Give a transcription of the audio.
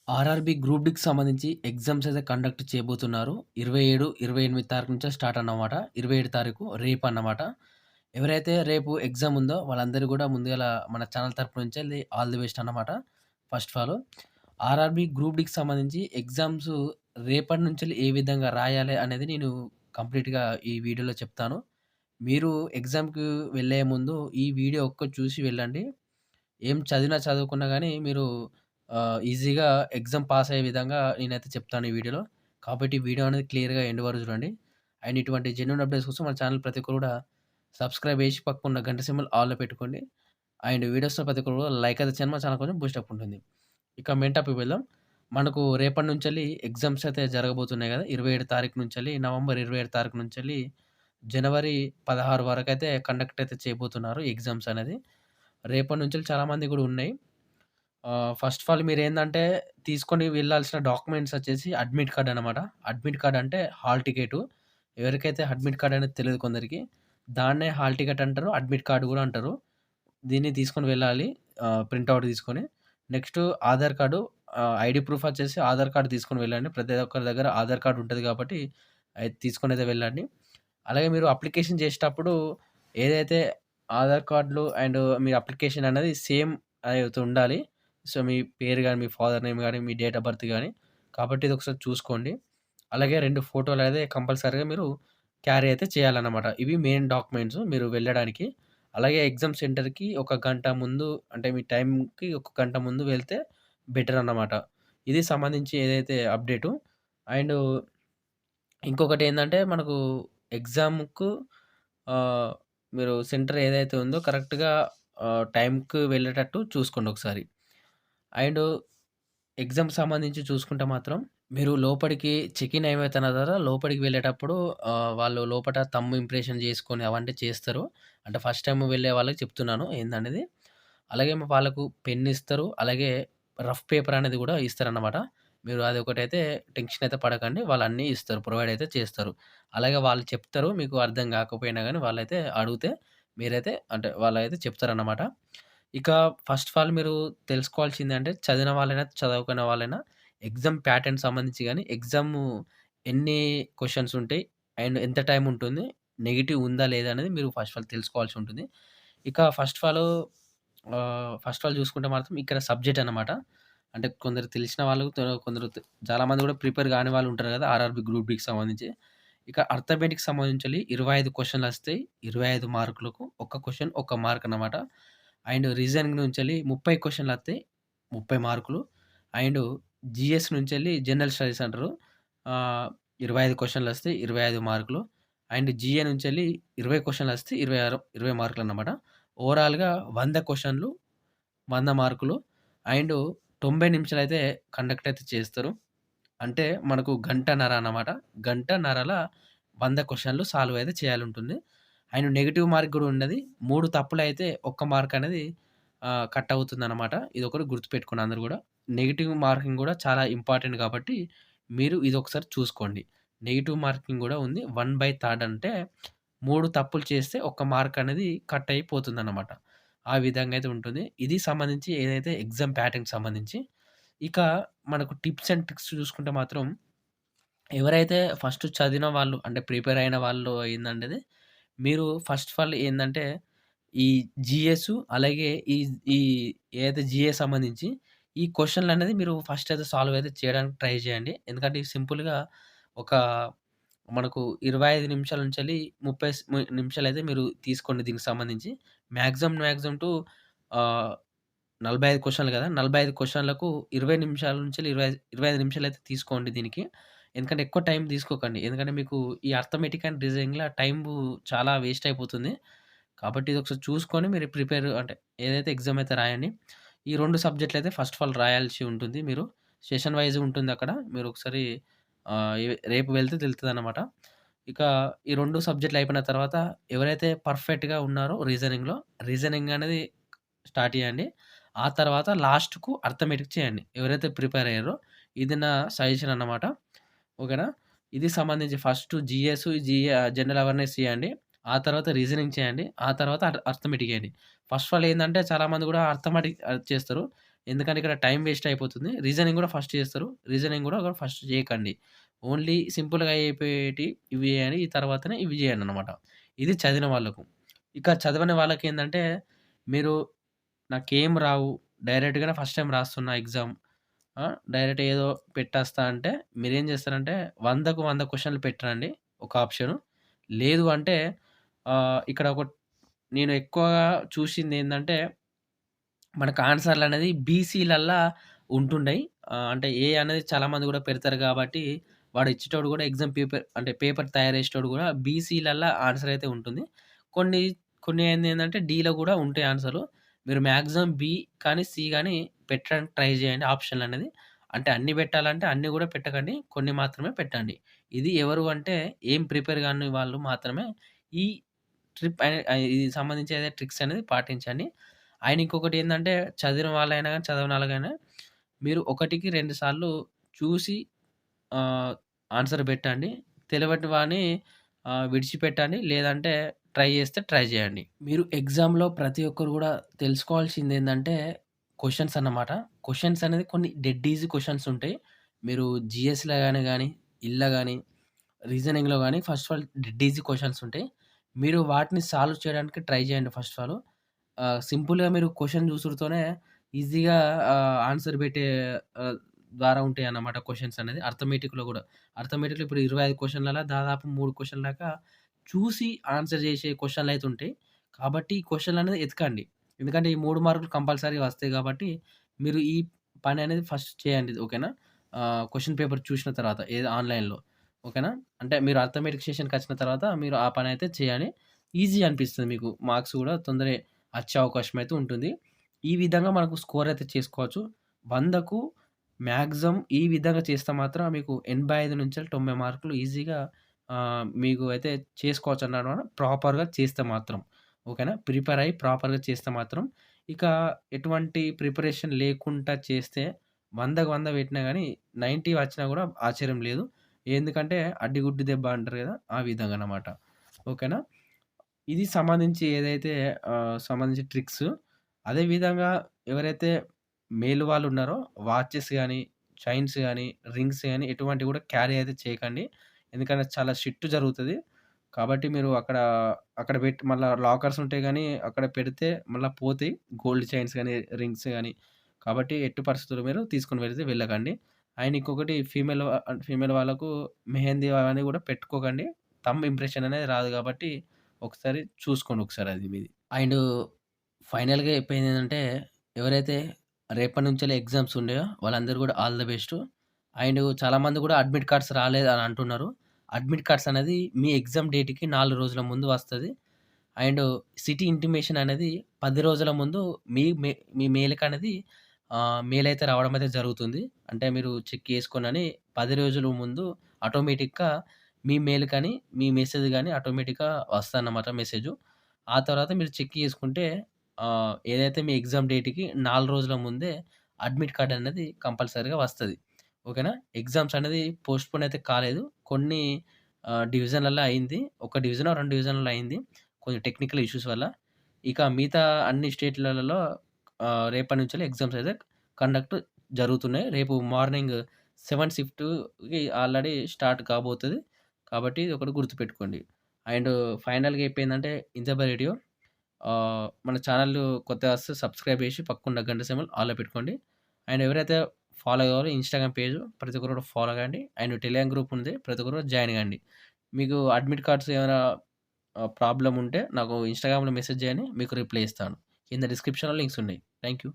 RRB group డీకి సంబంధించి exams అయితే కండక్ట్ చేయబోతున్నారు. 27, 28 తారీఖు నుంచే స్టార్ట్ అన్నమాట. 27 తారీఖు రేపన్నమాట. ఎవరైతే రేపు ఎగ్జామ్ ఉందో వాళ్ళందరూ గూడా ముందుగాల మన ఛానల్ తరపు నుంచెల్లి ఆల్ ది బెస్ట్ అన్నమాట. First of all RRB group డీకి సంబంధించి ఎగ్జామ్స్ రేపటి నుంచెల్లి ఏ విధంగా రాయాలి అనేది నేను కంప్లీట్‌గా ఈ వీడియోలో చెప్తాను. మీరు ఎగ్జామ్‌కి వెళ్ళే ముందు ఈ వీడియో ఒక్కటి చూసి వెళ్ళండి. ఏం చదివినా చదువుకున్నా గానీ మీరు ఈజీగా ఎగ్జామ్ పాస్ అయ్యే విధంగా నేనైతే చెప్తాను ఈ వీడియోలో. కాబట్టి వీడియో అనేది క్లియర్‌గా ఎండ్ వరకు చూడండి. అండ్ ఇటువంటి జెన్యూన్ అప్డేట్స్ కోసం మన ఛానల్ ప్రతి ఒక్కరు కూడా సబ్స్క్రైబ్ చేసి పక్కనున్న గంట సింబల్ ఆల్‌లో పెట్టుకోండి. అండ్ వీడియోస్‌లో ప్రతి ఒక్కరు కూడా లైక్ అయితే చేయండి. మన ఛానల్ కొంచెం బూస్టప్ ఉంటుంది. ఇక మెయిన్ టాపిక్‌కి వెళ్దాం. మనకు రేపటి నుంచెల్లి ఎగ్జామ్స్ అయితే జరగబోతున్నాయి గదా! 27 తారీఖు నుంచెల్లి నవంబర్ 27 తారీఖు నుంచెల్లి జనవరి 16 వరకైతే కండక్ట్ అయితే చేయబోతున్నారు ఎగ్జామ్స్ అనేది. రేపటి నుంచెల్లి చాలామంది కూడా ఉన్నాయి. ఫస్ట్ ఆఫ్ ఆల్ మీరేందంటే తీసుకొని వెళ్ళాల్సిన డాక్యుమెంట్స్ వచ్చేసి అడ్మిట్ కార్డ్ అనమాట. అడ్మిట్ కార్డ్ అంటే హాల్ టికెటు. ఎవరికైతే అడ్మిట్ కార్డ్ అనేది తెలీదు కొందరికి. దాన్నే హాల్ టికెట్ అంటారు. అడ్మిట్ కార్డ్ గూడా అంటారు. దీన్ని తీసుకొని వెళ్ళాలి. ప్రింట్ ఔట్ తీసుకొని. Next Aadhaar card ID proof వచ్చేసి ఆధార్ కార్డ్ తీసుకొని వెళ్ళండి. ప్రతి ఒక్కరి దగ్గర ఆధార్ కార్డ్ ఉంటది కాబట్టి అది తీసుకొనైతే వెళ్ళండి. అలాగే మీరు అప్లికేషన్ చేసేటప్పుడు ఏదైతే ఆధార్ కార్డ్‌లు అండ్ మీ అప్లికేషన్ అనేది సేమ్ అయితే ఉండాలి. సో, మీ పేరు గాని, మీ ఫాదర్ నేమ్ గాని, మీ డేట్ ఆఫ్ బర్త్ గాని కాబట్టి ఇదొకసారి చూసుకోండి. అలాగే 2 ఫోటోలైతే కంపల్సరీగా మీరు క్యారీ అయితే చేయాలన్నమాట. ఇవి మెయిన్ డాక్యుమెంట్స్ మీరు వెళ్ళడానికి. అలాగే ఎగ్జామ్ సెంటర్‌కి ఒక గంట ముందు అంటే మీ టైంకి ఒక గంట ముందు వెళ్తే బెటర్ అన్నమాట. ఇది సంబంధించి ఏదైతే అప్డేటు. అండ్ ఇంకొకటేందంటే మనకు ఎగ్జామ్‌కు ఆహ్, మీరు సెంటర్ ఏదైతే ఉందో కరెక్ట్‌గా టైంకి వెళ్ళేటట్టు చూసుకోండి ఒకసారి. అండ్ ఎగ్జామ్‌కి సంబంధించి చూసుకుంటే మాత్రం మీరు లోపడికి చెక్ ఇన్ అయిన తర్వాత లోపలికి వెళ్ళేటప్పుడు వాళ్ళు లోపట థంబ్ ఇంప్రెషన్ చేసుకొని అవన్నీ చేస్తారు. అంటే ఫస్ట్ టైమ్ వెళ్ళే వాళ్ళకి చెప్తున్నాను ఏందనేది. అలాగే వాళ్ళకు పెన్ ఇస్తారు. అలాగే రఫ్ పేపర్ అనేది కూడా ఇస్తారన్నమాట. మీరు అదొకటైతే టెన్షన్ అయితే పడకండి. వాళ్ళన్నీ ఇస్తారు. ప్రొవైడ్ అయితే చేస్తారు. అలాగే వాళ్ళు చెప్తారు. మీకు అర్థం కాకపోయినా గాని వాళ్ళైతే అడిగితే మీరైతే అంటే వాళ్ళైతే చెప్తారన్నమాట. ఇక ఫస్ట్ ఆఫ్ ఆల్ మీరు తెలుసుకోవాల్సిందంటే చదివిన వాళ్ళైనా, చదవకున్న వాళ్ళైనా ఎగ్జామ్ ప్యాటర్న్ సంబంధించి గాని, ఎగ్జాము ఎన్ని క్వెషన్స్ ఉంటాయి అండ్ ఎంత టైమ్ ఉంటుంది, నెగెటివ్ ఉందా లేదా అనేది మీరు ఫస్ట్ ఆఫ్ ఆల్ తెలుసుకోవాల్సి ఉంటుంది. ఇక ఫస్ట్ ఆఫ్ ఆల్ చూసుకుంటే మాత్రం ఇక్కడ సబ్జెక్ట్ అన్నమాట. అంటే కొందరు తెలిసిన వాళ్ళు కొందరు చాలామంది కూడా ప్రిపేర్ కాని వాళ్ళు ఉంటారు కదా! ఆర్ఆర్‌బీ గ్రూప్ డీకి సంబంధించి. ఇక అర్థమెటిక్‌కి సంబంధించి 25 క్వెషన్‌లొస్తాయి. 25 మార్కులకు ఒక్క క్వెషన్ ఒక మార్క్ అన్నమాట. అండ్ రీజనింగ్ నుంచెల్లి 30 క్వెషన్‌లొస్తాయి. 30 మార్కులు. అండ్ జీఎస్ నుంచెల్లి జనరల్ స్టడీస్ అంటారు. ఆహ్, 25 క్వెషన్‌లొస్తాయి. 25 మార్కులు. అండ్ జీఏ నుంచెల్లి 20 క్వెషన్‌లొస్తాయి. 20 మార్కులన్నమాట. ఓవరాల్‌గా 100 క్వెషన్‌లు, 100 మార్కులు. అండ్ 90 నిమిషాలైతే కండక్ట్ అయితే చేస్తారు. అంటే మనకు గంటన్నర అన్నమాట. గంటన్నరల 100 క్వెషన్‌లు సాల్వ్ అయితే చేయాలుంటుంది. అండ్ నెగెటివ్ మార్క్ గూడా ఉన్నది. 3 తప్పులైతే ఒక్క మార్క్ అనేది కట్ అవుతుందన్నమాట. ఇదొకటి గుర్తుపెట్టుకోండి అందరూ గూడా. నెగెటివ్ మార్కింగ్ గూడా చాలా ఇంపార్టెంట్ కాబట్టి మీరు ఇదొకసారి చూసుకోండి. నెగెటివ్ మార్కింగ్ గూడా ఉంది. 1/3 అంటే 3 తప్పులు చేస్తే ఒక్క మార్క్ అనేది కట్ అయిపోతుందన్నమాట. ఆ విధంగా అయితే ఉంటుంది. ఇది సంబంధించి ఏదైతే ఎగ్జామ్ ప్యాటర్న్‌కి సంబంధించి. ఇక మనకు టిప్స్ అండ్ ట్రిక్స్ చూసుకుంటే మాత్రం ఎవరైతే ఫస్ట్ చదివిన వాళ్ళు అంటే ప్రిపేర్ అయిన వాళ్ళు ఏందంటేది మీరు ఫస్ట్ ఆఫ్ ఆల్ ఏందంటే ఈ జీఎస్ అలాగే ఈ ఏదైతే జీఏ సంబంధించి ఈ క్వెషన్‌లనేది మీరు ఫస్ట్ అయితే సాల్వ్ అయితే చేయడానికి ట్రై చేయండి. ఎందుకంటే ఇవి సింపుల్‌గా ఒక మనకు 25 నిమిషాల నుంచెల్లి 30 నిమిషాలైతే మీరు తీసుకోండి దీనికి సంబంధించి. మాక్సిమం టు ఆహ్, 45 క్వెషన్‌లు కదా! 45 క్వెషన్‌లకు 20 నిమిషాల నుంచి 25 నిమిషాలైతే తీసుకోండి దీనికి. ఎందుకంటే ఎక్కువ టైం తీసుకోకండి. ఎందుకంటే మీకు ఈ అర్థమెటిక్ అండ్ రీజనింగ్‌ల టైము చాలా వేస్ట్ అయిపోతుంది. కాబట్టి ఇదొకసారి చూసుకొని మీరు అంటే ఏదైతే ఎగ్జామ్ అయితే రాయండి. ఈ 2 సబ్జెక్ట్‌లయితే ఫస్ట్ ఆఫ్ ఆల్ రాయాల్సి ఉంటుంది మీరు. సెషన్ వైస్ ఉంటుందక్కడ. మీరు ఒకసారి రేపు వెళ్తే తెలుస్తదనమాట. ఇక ఈ 2 సబ్జెక్ట్‌లు అయిపోయిన తర్వాత ఎవరైతే పర్ఫెక్ట్‌గా ఉన్నారో రీజనింగ్ అనేది స్టార్ట్ చేయండి. ఆ తర్వాత లాస్ట్‌కు అర్థమెటిక్ చేయండి. ఎవరైతే ప్రిపేర్ అయ్యారో ఇది నా సజెషన్ అన్నమాట. ఓకేనా? ఇది సంబంధించి ఫస్ట్ జనరల్ అవేర్‌నెస్ చేయండి. ఆ తర్వాత రీజనింగ్ చేయండి. ఆ తర్వాత అర్థమెటిక్ చేయండి. ఫస్ట్ ఆఫ్ ఆల్ ఏందంటే చాలామంది కూడా అర్థమెటిక్ చేస్తారు. ఎందుకంటే ఇక్కడ టైం వేస్ట్ అయిపోతుంది. రీజనింగ్ గూడా ఫస్ట్ చేస్తారు. రీజనింగ్ గూడా ఫస్ట్ చేయకండి. ఓన్లీ సింపుల్‌గా అయిపోయేటి ఇవి చేయండి. ఈ తర్వాతనే ఇవి చేయండనమాట. ఇది చదివిన వాళ్ళకు. ఇక చదవని వాళ్ళకేందంటే, మీరు నాకేం రావు, డైరెక్ట్‌గానే ఫస్ట్ టైమ్ రాస్తున్నా ఎగ్జామ్. డైరెక్ట్ ఏదో పెట్టేస్తా అంటే, మీరేం చేస్తారంటే 100కు 100 క్వెషన్‌లు పెట్టరండి ఒక ఆప్షను. లేదు అంటే ఇక్కడ నేను ఎక్కువగా చూసిందేందంటే మనకు ఆన్సర్‌లనేది బీసీలల్లా ఉంటుండయి. అంటే ఏ అనేది చాలామంది గూడా పెడతారు గాబట్టి, వాడు ఇచ్చేటోడు గూడా ఎగ్జామ్ పేపర్ అంటే పేపర్ తయారు చేసేటోడు గూడా బీసీలల్లా ఆన్సర్ అయితే ఉంటుంది. కొన్ని కొన్ని ఏందేందంటే డీలో గూడా ఉంటాయి ఆన్సర్‌లు. మీరు మాక్సిమం బి కానీ, సి గాని పెట్టడానికి ట్రై జేయండి ఆప్షన్‌లనేది. అంటే అన్ని పెట్టాలంటే అన్ని గూడా పెట్టకండి. కొన్ని మాత్రమే పెట్టండి. ఇది ఎవరు అంటే ఏం ప్రిపేర్ గాని వాళ్ళు మాత్రమే ఈ ఇది సంబంధించి ఏదైతే ట్రిక్స్ అనేది పాటించండి. ఆయన ఇంకొకటేందంటే చదివిన వాళ్ళైనా గాని, చదవని వాళ్ళకైనా మీరు ఒకటికి 2 సార్లు చూసి ఆన్సర్ పెట్టండి. తెలవని వాడిని విడిచిపెట్టండి. లేదంటే ట్రై చేస్తే ట్రై చేయండి. మీరు ఎగ్జామ్‌లో ప్రతి ఒక్కరు గూడా తెలుసుకోవాల్సిందేందంటే క్వెషన్స్ అన్నమాట. క్వెషన్స్ అనేది కొన్ని డెడ్ ఈజీ క్వెషన్స్ ఉంటాయి. మీరు జీఎస్‌లో గాని, ఇల్లా గాని, రీజనింగ్‌లో గాని first of all dead easy questions ఉంటాయి. మీరు వాటిని సాల్వ్ చేయడానికి ట్రై చేయండి ఫస్ట్ ఆఫ్ ఆల్. సింపుల్‌గా మీరు క్వెషన్ చూసుడుతోనే ఈజీగా ఆన్సర్ పెట్టే ఆహ్, ద్వారా ఉంటాయన్నమాట క్వెషన్స్ అనేది. అర్థమెటిక్‌లో గూడా. అర్థమెటిక్‌లో ఇప్పుడు 25 క్వెషన్‌లలో దాదాపు 3 క్వెషన్‌ల దాకా చూసి ఆన్సర్ చేసే క్వెషన్‌లయితే ఉంటాయి. కాబట్టి ఈ క్వెషన్‌లనేది ఎతకండి. ఎందుకంటే ఈ 3 మార్కులు కంపల్సరీగా వస్తాయి కాబట్టి, మీరు ఈ పననేది ఫస్ట్ చేయండి. ఓకేనా? క్వెషన్ పేపర్ చూసిన తర్వాత ఏది ఆన్‌లైన్‌లో. ఓకేనా? అంటే మీరు అర్థమెటిక్ సెషన్‌కొచ్చిన తర్వాత మీరు ఆ పనైతే చేయాలి. ఈజీ అనిపిస్తది మీకు. మార్క్స్ గూడా తొందరగా వచ్చే అవకాశం అయితే ఉంటుంది. ఈ విధంగా మనకు స్కోర్ అయితే చేసుకోవచ్చు. 100కు మాక్సిమం ఈ విధంగా చేస్తే మాత్రం మీకు 85-90 మార్కులు ఈజీగా మీకు అయితే చేసుకోవచ్చన్నమాట. ప్రాపర్‌గా చేస్తే మాత్రం. ఓకేనా? ప్రిపేర్ అయ్యి ప్రాపర్‌గా చేస్తే మాత్రం. ఇక ఎటువంటి ప్రిపరేషన్ లేకుండా చేస్తే 100కి 100 పెట్టినా గాని 90 వచ్చినా గూడా ఆశ్చర్యం లేదు. ఎందుకంటే అడ్డిగుడ్డి దెబ్బ అంటారు గదా! ఆ విధంగానమాట. ఓకేనా? ఇది సంబంధించి ఏదైతే సంబంధించి ట్రిక్స్. అదే విధంగా ఎవరైతే మేల్ వాళ్ళున్నారో వాచెస్ గాని, చైన్స్ గాని, రింగ్స్ గాని ఎటువంటివి గూడా క్యారీ అయితే చేయకండి. ఎందుకంటే చాలా స్ట్రిక్ట్ జరుగుతది. కాబట్టి మీరు అక్కడ పెట్టి మళ్ళా లాకర్స్ ఉంటాయి గానీ, అక్కడ పెడితే మళ్ళా పోతాయి. గోల్డ్ చైన్స్ గాని, రింగ్స్ గాని. కాబట్టి ఎట్టి పరిస్థితుల్లో మీరు తీసుకొని వెళ్ళకండి. అండ్ ఇంకొకటి ఫీమేల్ వాళ్ళకు మెహందీ అవన్నీ గూడా పెట్టుకోకండి. థంబ్ ఇంప్రెషన్ అనేది రాదు గాబట్టి ఒకసారి చూసుకోండి ఒకసారి అది మీది. అండ్ ఫైనల్‌గా చెప్పేదేంటంటే ఎవరైతే రేపటి నుంచెల్లి ఎగ్జామ్స్ ఉన్నాయో వాళ్ళందరూ గూడా ఆల్ ద బెస్ట్. అండ్ చాలామంది గూడా అడ్మిట్ కార్డ్స్ రాలేదని అంటున్నారు. అడ్మిట్ కార్డ్స్ అనేది మీ ఎగ్జామ్ డేట్‌కి 4 రోజుల ముందు వస్తది. అండ్ సిటీ ఇంటిమేషన్ అనేది 10 రోజుల ముందు మీ మెయిల్‌కనేది మెయిల్ అయితే రావడం అయితే జరుగుతుంది. అంటే మీరు చెక్ చేసుకోనని 10 రోజుల ముందు ఆటోమేటిక్‌గా మీ మెయిల్ కానీ, మీ మెసేజ్ గాని ఆటోమేటిక్‌గా వస్తదన్నమాట మెసేజు. ఆ తర్వాత మీరు చెక్ చేసుకుంటే ఏదైతే మీ ఎగ్జామ్ డేట్‌కి 4 రోజుల ముందే అడ్మిట్ కార్డ్ అనేది కంపల్సరీగా వస్తది. ఓకేనా? ఎగ్జామ్స్ అనేది పోస్ట్‌పోన్ అయితే కాలేదు. కొన్ని డివిజన్‌లలో అయింది. ఒక డివిజనో, 2 డివిజన్‌లలో అయింది. కొంచెం టెక్నికల్ ఇష్యూస్ వల్ల. ఇక మిగతా అన్ని స్టేట్‌లలో రేపటి నుంచెల్లి ఎగ్జామ్స్ అయితే కండక్ట్ జరుగుతున్నాయి. రేపు మార్నింగ్ 7 షిఫ్ట్‌కి ఆల్రెడీ స్టార్ట్ కాబోతది. కాబట్టి ఇది ఒకటి గుర్తుపెట్టుకోండి. అండ్ ఫైనల్‌గా చెప్పేందంటే ఇంతే బై రేడియో. మన ఛానల్ కొత్తగా వస్తే సబ్స్క్రైబ్ చేసి పక్కనున్న గంట సింబల్ ఆల్‌లో పెట్టుకోండి. అండ్ ఎవరైతే ఫాలో కావాలో ఇన్‌స్టాగ్రామ్ పేజ్ ప్రతి ఒక్కరు కూడా ఫాలో కండి. అండ్ టెలిగ్రామ్ గ్రూప్ ఉంది. ప్రతి ఒక్కరు జాయిన్ కండి. మీకు అడ్మిట్ కార్డ్స్ ఏమైనా ప్రాబ్లమ్ ఉంటే నాకు ఇన్‌స్టాగ్రామ్‌లో మెసేజ్ చేయండి. మీకు రిప్లై ఇస్తాను. కింద డిస్క్రిప్షన్‌లో లింక్స్ ఉన్నాయి. Thank you.